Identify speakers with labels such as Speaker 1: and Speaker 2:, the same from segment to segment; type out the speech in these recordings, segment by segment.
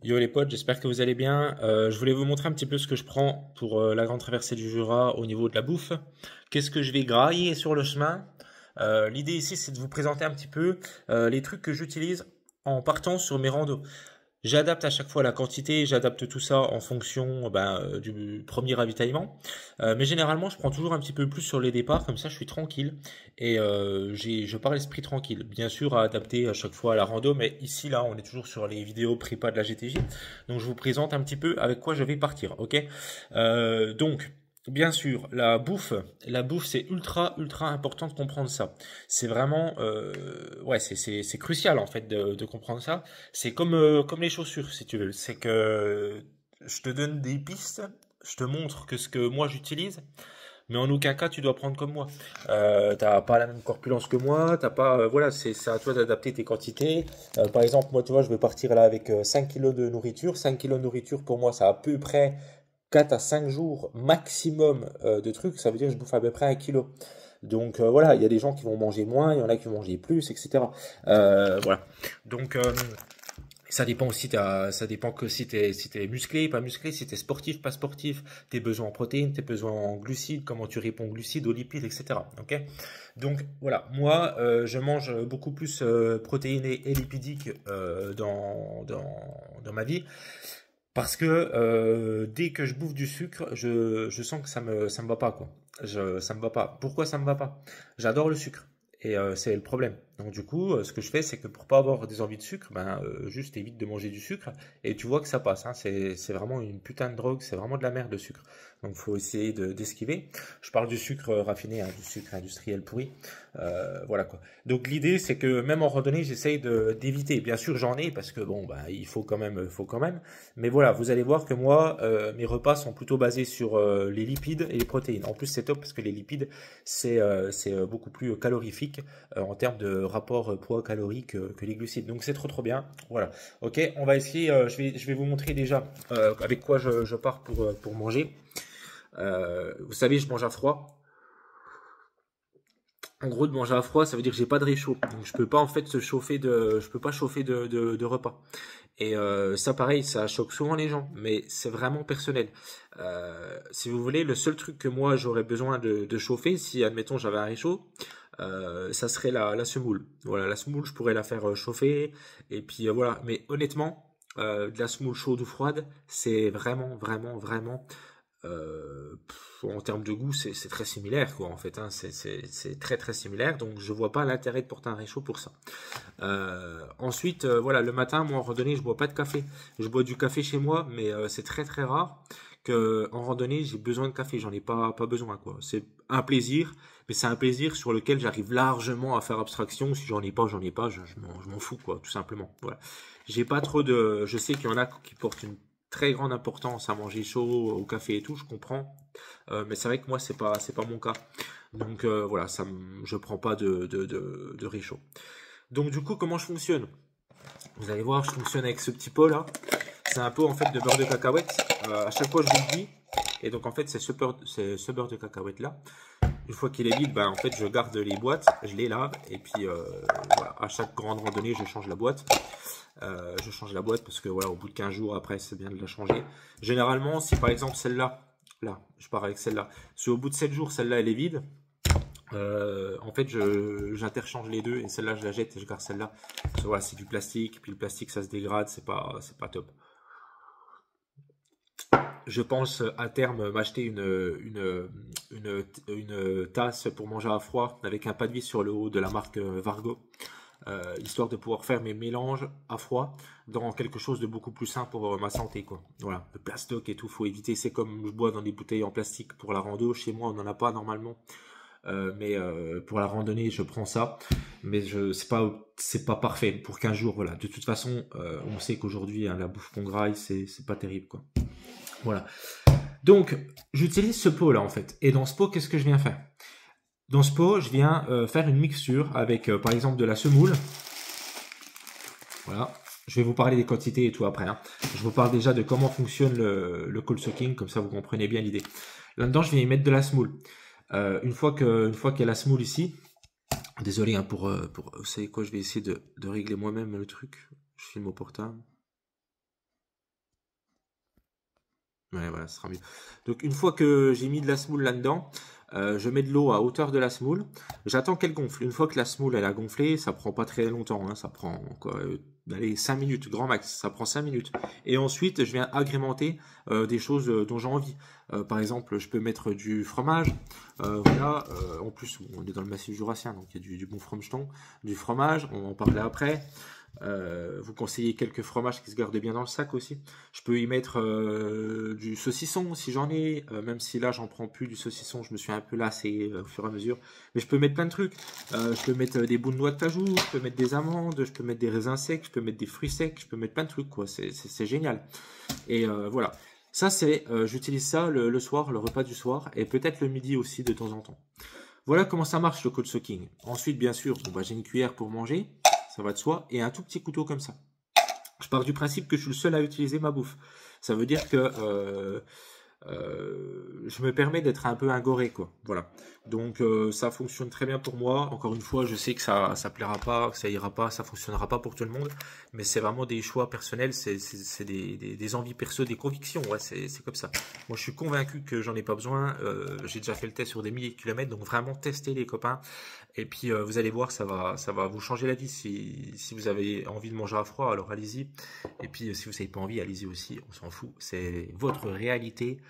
Speaker 1: Yo les potes, j'espère que vous allez bien. Je voulais vous montrer un petit peu ce que je prends pour la grande traversée du Jura au niveau de la bouffe. Qu'est-ce que je vais grailler sur le chemin? L'idée ici, c'est de vous présenter un petit peu les trucs que j'utilise en partant sur mes randos. J'adapte à chaque fois la quantité, j'adapte tout ça en fonction du premier ravitaillement. Mais généralement, je prends toujours un petit peu plus sur les départs, comme ça je suis tranquille et je pars l'esprit tranquille. Bien sûr, à adapter à chaque fois à la rando, mais ici là, on est toujours sur les vidéos prépa de la GTJ. Donc je vous présente un petit peu avec quoi je vais partir, ok? Donc, bien sûr, la bouffe c'est ultra important de comprendre ça. C'est vraiment, ouais, c'est crucial en fait de comprendre ça. C'est comme les chaussures, si tu veux. C'est que je te donne des pistes, je te montre que ce que moi j'utilise, mais en aucun cas tu dois prendre comme moi. T'as pas la même corpulence que moi, t'as pas, voilà, c'est à toi d'adapter tes quantités. Par exemple, moi, tu vois, je vais partir là avec 5 kilos de nourriture. 5 kilos de nourriture pour moi, c'est à peu près 4 à 5 jours maximum de trucs. Ça veut dire que je bouffe à peu près 1 kilo. Donc voilà, il y a des gens qui vont manger moins, il y en a qui vont manger plus, etc. Voilà. Donc ça dépend aussi, ça dépend que si t'es musclé, pas musclé, si t'es sportif, pas sportif, tes besoins en protéines, tes besoins en glucides, comment tu réponds aux glucides, aux lipides, etc. Ok? Donc voilà, moi je mange beaucoup plus protéiné et lipidique dans ma vie parce que dès que je bouffe du sucre, je sens que ça me va pas quoi. Ça me va pas. Pourquoi ça me va pas? J'adore le sucre. Et c'est le problème. Donc du coup, ce que je fais, c'est que pour pas avoir des envies de sucre, juste évite de manger du sucre et tu vois que ça passe. Hein. C'est vraiment une putain de drogue, c'est vraiment de la merde le sucre. Donc faut essayer d'esquiver. Je parle du sucre raffiné, hein, du sucre industriel pourri. Voilà quoi. Donc l'idée, c'est que même en randonnée, j'essaye d'éviter. Bien sûr, j'en ai parce que bon, bah il faut quand même. Mais voilà, vous allez voir que moi, mes repas sont plutôt basés sur les lipides et les protéines. En plus, c'est top parce que les lipides c'est beaucoup plus calorifique en termes de rapport poids-calorie que les glucides. Donc c'est trop bien. Voilà. Ok, on va essayer. Je vais vous montrer déjà avec quoi je pars pour manger. Vous savez, je mange à froid. En gros, de manger à froid, ça veut dire que j'ai pas de réchaud. Donc je peux pas en fait je peux pas chauffer de repas. Et ça, pareil, ça choque souvent les gens, mais c'est vraiment personnel. Si vous voulez, le seul truc que moi j'aurais besoin de chauffer, si admettons j'avais un réchaud, ça serait la semoule. Voilà, la semoule, je pourrais la faire chauffer, et puis voilà. Mais honnêtement, de la semoule chaude ou froide, c'est vraiment en termes de goût, c'est très similaire, quoi, en fait. Hein, c'est très similaire, donc je vois pas l'intérêt de porter un réchaud pour ça. Ensuite, voilà, le matin, moi en randonnée, je bois pas de café. Je bois du café chez moi, mais c'est très rare que en randonnée, j'ai besoin de café. J'en ai pas besoin, quoi. C'est un plaisir, mais c'est un plaisir sur lequel j'arrive largement à faire abstraction. Si j'en ai pas, je m'en fous, quoi, tout simplement. Voilà. J'ai pas trop de. Je sais qu'il y en a qui portent une très grande importance à manger chaud, au café et tout, je comprends. Mais c'est vrai que moi, c'est pas mon cas. Donc voilà, je prends pas de réchaud. Donc du coup, comment je fonctionne? Vous allez voir, je fonctionne avec ce petit pot là. C'est un pot en fait de beurre de cacahuète. À chaque fois, je vous le dis. Et donc en fait, c'est ce beurre de cacahuète là. Une fois qu'il est vide, ben, en fait, je garde les boîtes, je les lave. Et puis voilà, à chaque grande randonnée, je change la boîte. Je change la boîte parce que voilà, au bout de 15 jours après, c'est bien de la changer. Généralement, si par exemple celle-là, là, je pars avec celle-là. Si au bout de 7 jours, celle-là, elle est vide, en fait, j'interchange les deux et celle-là, je la jette et je garde celle-là. Parce que voilà, c'est du plastique, puis le plastique, ça se dégrade, c'est pas top. Je pense à terme m'acheter une tasse pour manger à froid avec un pas de vis sur le haut de la marque Vargo, histoire de pouvoir faire mes mélanges à froid dans quelque chose de beaucoup plus sain pour ma santé, quoi. Voilà, le plastoc et tout, faut éviter. C'est comme je bois dans des bouteilles en plastique pour la rando. Chez moi, on n'en a pas normalement. Mais pour la randonnée, je prends ça. Mais c'est pas parfait pour 15 jours. Voilà. De toute façon, on sait qu'aujourd'hui, hein, la bouffe qu'on graille, c'est pas terrible, quoi. Voilà. Donc, j'utilise ce pot là en fait. Et dans ce pot, qu'est-ce que je viens faire? Dans ce pot, je viens faire une mixture avec, par exemple, de la semoule. Voilà. Je vais vous parler des quantités et tout après. Hein. Je vous parle déjà de comment fonctionne le cold soaking, comme ça vous comprenez bien l'idée. Là-dedans, je viens y mettre de la semoule. Une fois qu'il y a la semoule ici, désolé hein, vous savez quoi, je vais essayer de régler moi-même le truc. Je filme au portable. Ouais, voilà, ce sera mieux. Donc une fois que j'ai mis de la semoule là-dedans, je mets de l'eau à hauteur de la semoule. J'attends qu'elle gonfle. Une fois que la semoule elle a gonflé, ça prend pas très longtemps, hein, ça prend quoi, allez, 5 minutes, grand max, ça prend 5 minutes. Et ensuite, je viens agrémenter des choses dont j'ai envie. Par exemple, je peux mettre du fromage. Voilà, en plus, on est dans le massif jurassien, donc il y a du bon fromejeton, du fromage, on va en parler après. Vous conseillez quelques fromages qui se gardent bien dans le sac aussi. Je peux y mettre du saucisson si j'en ai, même si là j'en prends plus du saucisson, je me suis un peu lassé au fur et à mesure. Mais je peux mettre plein de trucs. Je peux mettre des bouts de noix de cajou, je peux mettre des amandes, je peux mettre des raisins secs, je peux mettre des fruits secs, je peux mettre plein de trucs quoi. C'est génial. Et voilà. Ça c'est, j'utilise ça le soir, le repas du soir, et peut-être le midi aussi de temps en temps. Voilà comment ça marche le cold soaking. Ensuite, bien sûr, bon, bah, j'ai une cuillère pour manger, ça va de soi, et un tout petit couteau comme ça. Je pars du principe que je suis le seul à utiliser ma bouffe. Ça veut dire que je me permets d'être un peu ingoré, quoi. Voilà. Donc ça fonctionne très bien pour moi. Encore une fois, je sais que ça plaira pas, que ça ira pas, ça fonctionnera pas pour tout le monde, mais c'est vraiment des choix personnels, c'est des envies perso, des convictions. Ouais, c'est comme ça. Moi, je suis convaincu que j'en ai pas besoin. J'ai déjà fait le test sur des milliers de kilomètres, donc vraiment testez les copains. Et puis vous allez voir, ça va vous changer la vie. Si vous avez envie de manger à froid, alors allez-y. Et puis si vous n'avez pas envie, allez-y aussi. On s'en fout. C'est votre réalité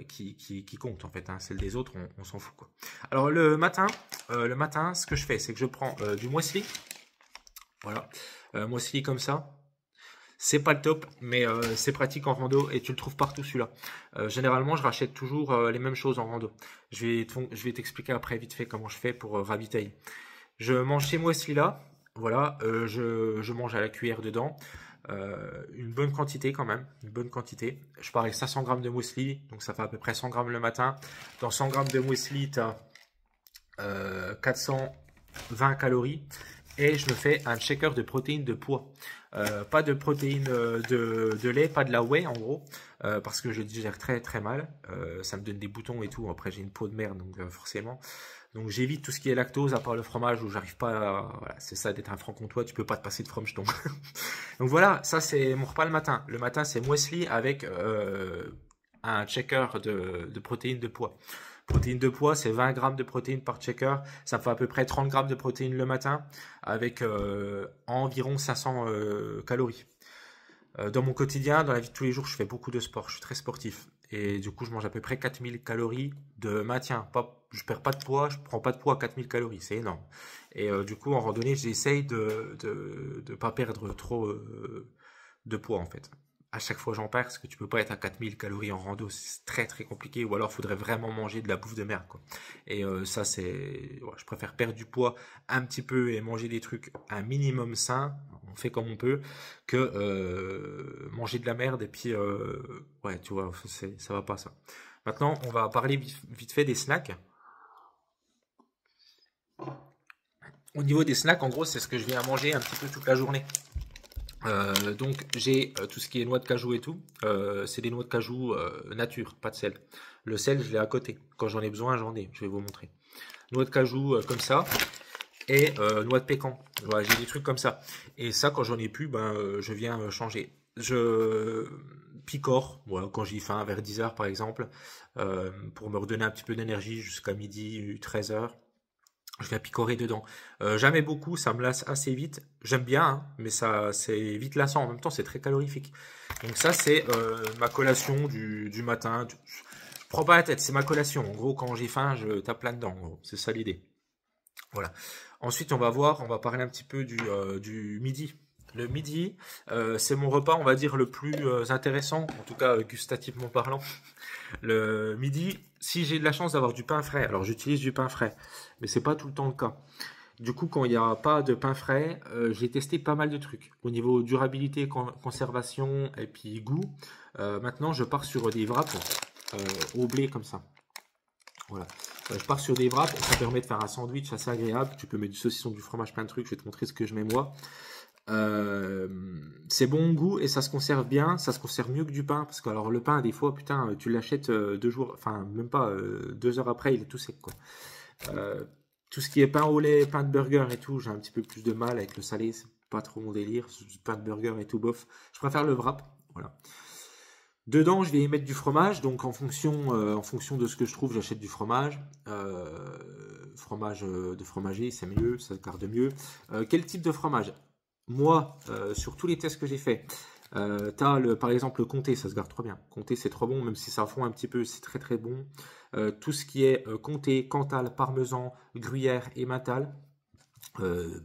Speaker 1: qui compte en fait. Hein. Celle des autres, on s'en fout quoi. Alors le matin, ce que je fais, c'est que je prends du muesli. Voilà, muesli comme ça. C'est pas le top, mais c'est pratique en rando et tu le trouves partout celui-là. Généralement, je rachète toujours les mêmes choses en rando. Je vais t'expliquer après vite fait comment je fais pour ravitailler. Je mange chez moi celui-là. Voilà, je mange à la cuillère dedans. Une bonne quantité quand même, une bonne quantité. Je pars avec 500 grammes de muesli, donc ça fait à peu près 100 grammes le matin. Dans 100 grammes de muesli, tu as 420 calories. Et je me fais un shaker de protéines de pois. Pas de protéines de lait, pas de la whey en gros, parce que je digère très très mal. Ça me donne des boutons et tout. Après j'ai une peau de merde, donc forcément. Donc j'évite tout ce qui est lactose, à part le fromage où j'arrive pas à... Voilà, c'est ça d'être un franc-comtois, tu peux pas te passer de fromejeton. Donc voilà, ça c'est mon repas le matin. Le matin c'est muesli avec un shaker de protéines de pois. Protéines de pois, c'est 20 grammes de protéines par shaker. Ça fait à peu près 30 grammes de protéines le matin avec environ 500 calories. Dans mon quotidien, dans la vie de tous les jours, je fais beaucoup de sport. Je suis très sportif. Et du coup, je mange à peu près 4000 calories de maintien. Je perds pas de poids, je prends pas de poids à 4000 calories. C'est énorme. Et du coup, en randonnée, j'essaye de pas perdre trop de poids en fait. À chaque fois j'en perds parce que tu peux pas être à 4000 calories en rando, c'est très très compliqué, ou alors il faudrait vraiment manger de la bouffe de merde quoi. Et ça c'est, ouais, je préfère perdre du poids un petit peu et manger des trucs un minimum sain, on fait comme on peut, que manger de la merde et puis ouais tu vois, ça va pas ça. Maintenant on va parler vite fait des snacks. Au niveau des snacks, en gros, c'est ce que je viens à manger un petit peu toute la journée. Donc j'ai tout ce qui est noix de cajou et tout. C'est des noix de cajou nature, pas de sel. Le sel, je l'ai à côté. Quand j'en ai besoin, j'en ai. Je vais vous montrer. Noix de cajou comme ça et noix de pécan. Voilà, j'ai des trucs comme ça. Et ça, quand j'en ai plus, ben je viens changer. Je picore, voilà, quand j'ai faim, vers 10h par exemple, pour me redonner un petit peu d'énergie jusqu'à midi, 13h. Je viens picorer dedans. Jamais beaucoup, ça me lasse assez vite. J'aime bien, hein, mais ça c'est vite lassant. En même temps, c'est très calorifique. Donc ça, c'est ma collation du matin. Je prends pas la tête, c'est ma collation. En gros, quand j'ai faim, je tape là-dedans. C'est ça l'idée. Voilà. Ensuite, on va parler un petit peu du midi. Le midi, c'est mon repas, on va dire, le plus intéressant, en tout cas gustativement parlant. Le midi, si j'ai de la chance d'avoir du pain frais, alors j'utilise du pain frais, mais c'est pas tout le temps le cas. Du coup, quand il n'y a pas de pain frais, j'ai testé pas mal de trucs. Au niveau durabilité, conservation et puis goût, maintenant je pars sur des wraps au blé comme ça. Voilà. Je pars sur des wraps, ça permet de faire un sandwich assez agréable. Tu peux mettre du saucisson, du fromage, plein de trucs. Je vais te montrer ce que je mets moi. C'est bon au goût et ça se conserve bien, ça se conserve mieux que du pain parce que alors le pain des fois putain tu l'achètes 2 jours, enfin même pas 2 heures après il est tout sec quoi. Tout ce qui est pain au lait, pain de burger et tout, j'ai un petit peu plus de mal avec le salé, c'est pas trop mon délire, du pain de burger et tout bof. Je préfère le wrap, voilà. Dedans, je vais y mettre du fromage, donc en fonction de ce que je trouve, j'achète du fromage. Fromage de fromager, c'est mieux, ça garde mieux. Quel type de fromage? Moi, sur tous les tests que j'ai faits, par exemple le comté, ça se garde trop bien. Comté, c'est trop bon, même si ça fond un petit peu, c'est très très bon. Tout ce qui est comté, cantal, parmesan, gruyère et mental,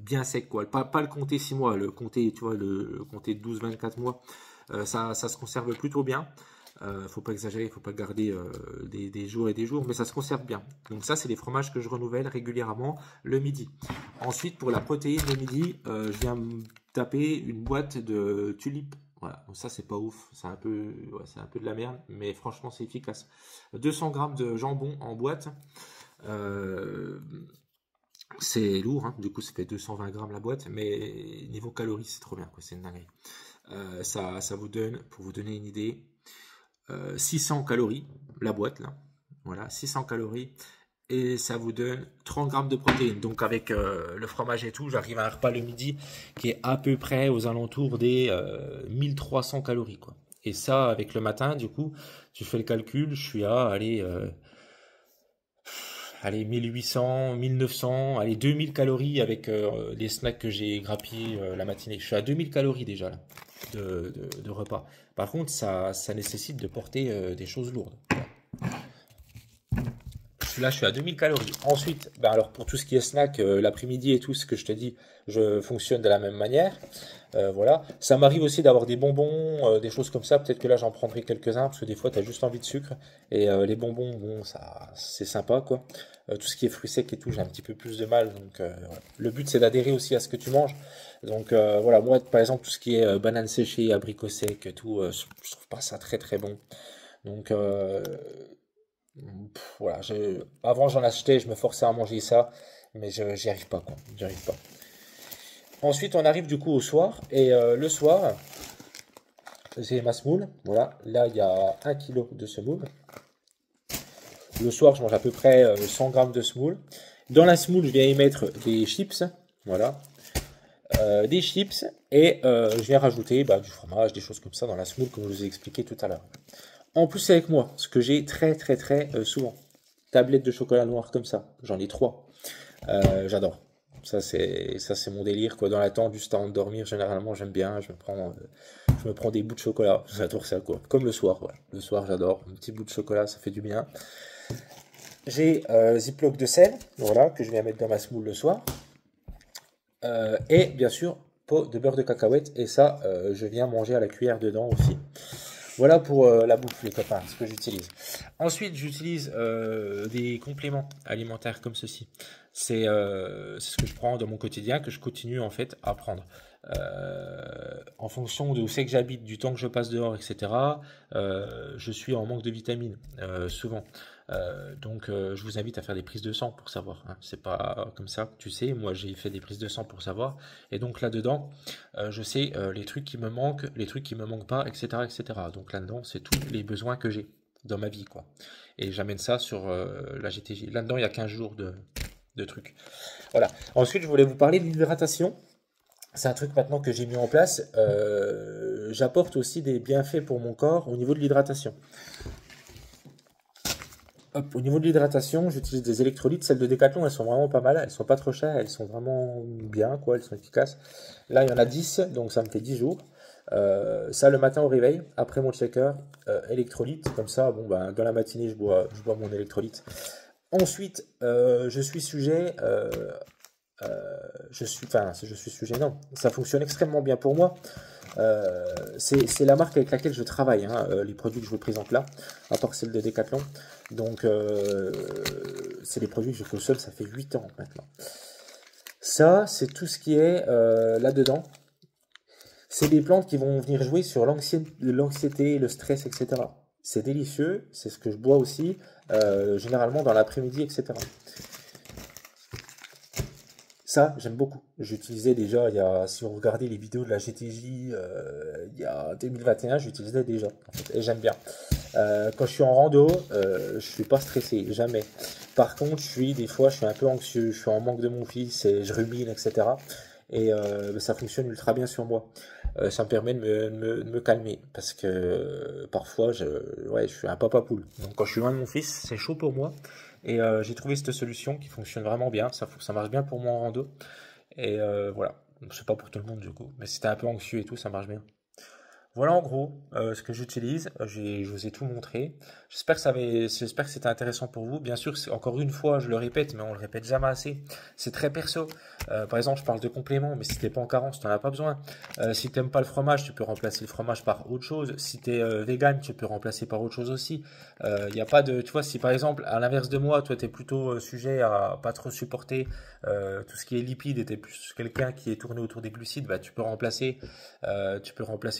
Speaker 1: bien sec quoi. Pas le comté 6 mois, le comté, tu vois, le comté 12-24 mois, ça se conserve plutôt bien. Faut pas exagérer, faut pas garder des jours et des jours, mais ça se conserve bien. Donc ça, c'est des fromages que je renouvelle régulièrement le midi. Ensuite, pour la protéine le midi, je viens me taper une boîte de tulipes. Voilà, donc ça c'est pas ouf, c'est un peu de la merde, mais franchement c'est efficace. 200 grammes de jambon en boîte, euh, c'est lourd, hein, du coup ça fait 220 grammes la boîte, mais niveau calories c'est trop bien, quoi, c'est une dinguerie. Ça vous donne, pour vous donner une idée, 600 calories, la boîte là, voilà, 600 calories, et ça vous donne 30 grammes de protéines. Donc avec le fromage et tout, j'arrive à un repas le midi qui est à peu près aux alentours des 1300 calories, quoi. Et ça, avec le matin, du coup, tu fais le calcul, je suis à, allez 1800, 1900, allez 2000 calories avec les snacks que j'ai grappillés la matinée. Je suis à 2000 calories déjà là, de repas. Par contre, ça nécessite de porter des choses lourdes. Là, je suis à 2000 calories. Ensuite, ben alors pour tout ce qui est snack, l'après-midi et tout ce que je te dis, je fonctionne de la même manière. Voilà. Ça m'arrive aussi d'avoir des bonbons, des choses comme ça. Peut-être que là, j'en prendrai quelques-uns parce que des fois, tu as juste envie de sucre. Et les bonbons, bon, ça, c'est sympa, quoi. Tout ce qui est fruits secs et tout, j'ai un petit peu plus de mal. Donc, voilà. Le but, c'est d'adhérer aussi à ce que tu manges. Donc, voilà. Moi, par exemple, tout ce qui est bananes séchées, abricots secs, tout, je trouve pas ça très très bon. Donc, voilà, avant j'en achetais, je me forçais à manger ça, mais j'y arrive pas, quoi. J'y arrive pas. Ensuite, on arrive du coup au soir, et le soir, j'ai ma semoule. Voilà, là il y a 1 kg de semoule. Le soir, je mange à peu près 100 grammes de semoule. Dans la semoule, je viens y mettre des chips, voilà, des chips, et je viens rajouter du fromage, des choses comme ça dans la semoule, comme je vous ai expliqué tout à l'heure. En plus, c'est avec moi, ce que j'ai très très très souvent. Tablette de chocolat noir comme ça, j'en ai 3. J'adore. Ça c'est mon délire, quoi. Dans l'attente, juste avant de dormir, généralement j'aime bien. Je me prends des bouts de chocolat. J'adore ça, quoi. Comme le soir, ouais. Le soir, j'adore. Un petit bout de chocolat, ça fait du bien. J'ai Ziploc de sel, voilà, que je viens mettre dans ma semoule le soir. Et bien sûr, pot de beurre de cacahuète. Et ça, je viens manger à la cuillère dedans aussi. Voilà pour la bouffe, les copains, ce que j'utilise. Ensuite, j'utilise des compléments alimentaires comme ceci. C'est ce que je prends dans mon quotidien, que je continue en fait à prendre. En fonction de où c'est que j'habite, du temps que je passe dehors, etc., je suis en manque de vitamines, souvent. Donc, je vous invite à faire des prises de sang pour savoir, hein. C'est pas comme ça, tu sais. Moi, j'ai fait des prises de sang pour savoir. Et donc là-dedans, je sais les trucs qui me manquent, les trucs qui me manquent pas, etc., etc. Donc là-dedans, c'est tous les besoins que j'ai dans ma vie, quoi. Et j'amène ça sur la GTJ. Là-dedans, il y a 15 jours de trucs. Voilà. Ensuite, je voulais vous parler de l'hydratation. C'est un truc maintenant que j'ai mis en place. J'apporte aussi des bienfaits pour mon corps au niveau de l'hydratation. Hop, au niveau de l'hydratation, j'utilise des électrolytes. Celles de Decathlon, elles sont vraiment pas mal. Elles sont pas trop chères, elles sont vraiment bien, quoi. Elles sont efficaces. Là, il y en a 10, donc ça me fait 10 jours. Ça, le matin au réveil, après mon checker, électrolyte. Comme ça, bon, ben, dans la matinée, je bois mon électrolyte. Ensuite, je suis sujet. Je suis sujet, non. Ça fonctionne extrêmement bien pour moi. C'est la marque avec laquelle je travaille, hein, les produits que je vous présente là, à part celle de Decathlon. Donc, c'est les produits que je consomme, ça fait 8 ans maintenant. Ça, c'est tout ce qui est là-dedans. C'est des plantes qui vont venir jouer sur l'anxiété, le stress, etc. C'est délicieux, c'est ce que je bois aussi, généralement dans l'après-midi, etc. Ça, j'aime beaucoup. J'utilisais déjà, si vous regardez les vidéos de la GTJ, il y a 2021, j'utilisais déjà, en fait, et j'aime bien. Quand je suis en rando, je suis pas stressé, jamais. Par contre, des fois, je suis un peu anxieux, je suis en manque de mon fils, et je rumine, etc. et ça fonctionne ultra bien sur moi. Ça me permet de me calmer parce que parfois ouais, je suis un papa poule. Donc quand je suis loin de mon fils, c'est chaud pour moi. Et j'ai trouvé cette solution qui fonctionne vraiment bien. Ça marche bien pour moi en rando. Et voilà. C'est pas pour tout le monde du coup. Mais si t'es un peu anxieux et tout, ça marche bien. Voilà en gros ce que j'utilise. Je vous ai tout montré. J'espère que c'était intéressant pour vous. Bien sûr, encore une fois, je le répète, mais on le répète jamais assez. C'est très perso. Par exemple, je parle de compléments, mais si t'es pas en carence, tu n'en as pas besoin. Si t'aimes pas le fromage, tu peux remplacer le fromage par autre chose. Si t'es vegan, tu peux remplacer par autre chose aussi. Il y a pas de, tu vois, si par exemple, à l'inverse de moi, toi t'es plutôt sujet à pas trop supporter tout ce qui est lipides et t'es plus quelqu'un qui est tourné autour des glucides, bah tu peux remplacer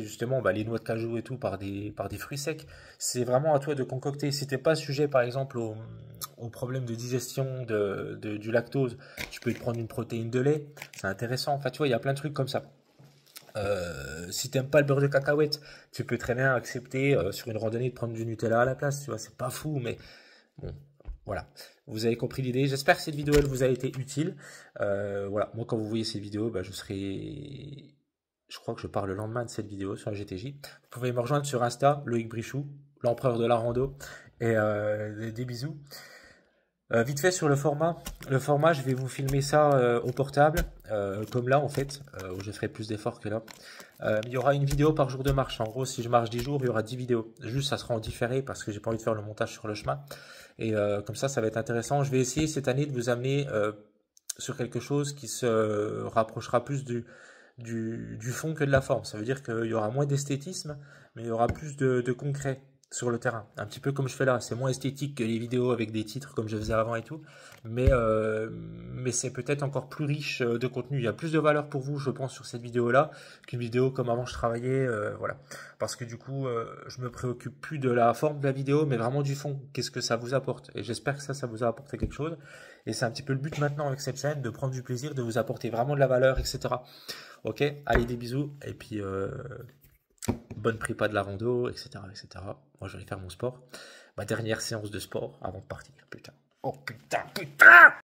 Speaker 1: justement bah, les noix de cajou et tout par des fruits secs. C'est vraiment à toi de concocter. Si t'es pas sujet par exemple au problème de digestion du lactose, tu peux te prendre une protéine de lait. C'est intéressant. Enfin, tu vois, il y a plein de trucs comme ça. Si t'aimes pas le beurre de cacahuète, tu peux très bien accepter sur une randonnée de prendre du Nutella à la place. Tu vois, c'est pas fou, mais bon, voilà. Vous avez compris l'idée. J'espère que cette vidéo elle vous a été utile. Voilà. Moi, quand vous voyez cette vidéo, bah, je crois que je pars le lendemain de cette vidéo sur la GTJ. Vous pouvez me rejoindre sur Insta, Loïc Brichou, l'empereur de la rando. Et des bisous. Vite fait sur le format, je vais vous filmer ça au portable, comme là en fait, où je ferai plus d'efforts que là. Il y aura une vidéo par jour de marche. En gros, si je marche 10 jours, il y aura 10 vidéos. Juste, ça sera en différé parce que j'ai pas envie de faire le montage sur le chemin. Et comme ça va être intéressant. Je vais essayer cette année de vous amener sur quelque chose qui se rapprochera plus du fond que de la forme. Ça veut dire qu'il y aura moins d'esthétisme, mais il y aura plus de concret sur le terrain. Un petit peu comme je fais là. C'est moins esthétique que les vidéos avec des titres comme je faisais avant et tout. Mais c'est peut-être encore plus riche de contenu. Il y a plus de valeur pour vous, je pense, sur cette vidéo-là qu'une vidéo comme avant je travaillais. Voilà. Parce que du coup, je me préoccupe plus de la forme de la vidéo, mais vraiment du fond. Qu'est-ce que ça vous apporte? Et j'espère que ça vous a apporté quelque chose. Et c'est un petit peu le but maintenant avec cette chaîne, de prendre du plaisir, de vous apporter vraiment de la valeur, etc. Ok, allez, des bisous. Et puis, bonne prépa de la rando, etc., etc. Moi, je vais aller faire mon sport. Ma dernière séance de sport avant de partir. Putain. Oh putain, putain!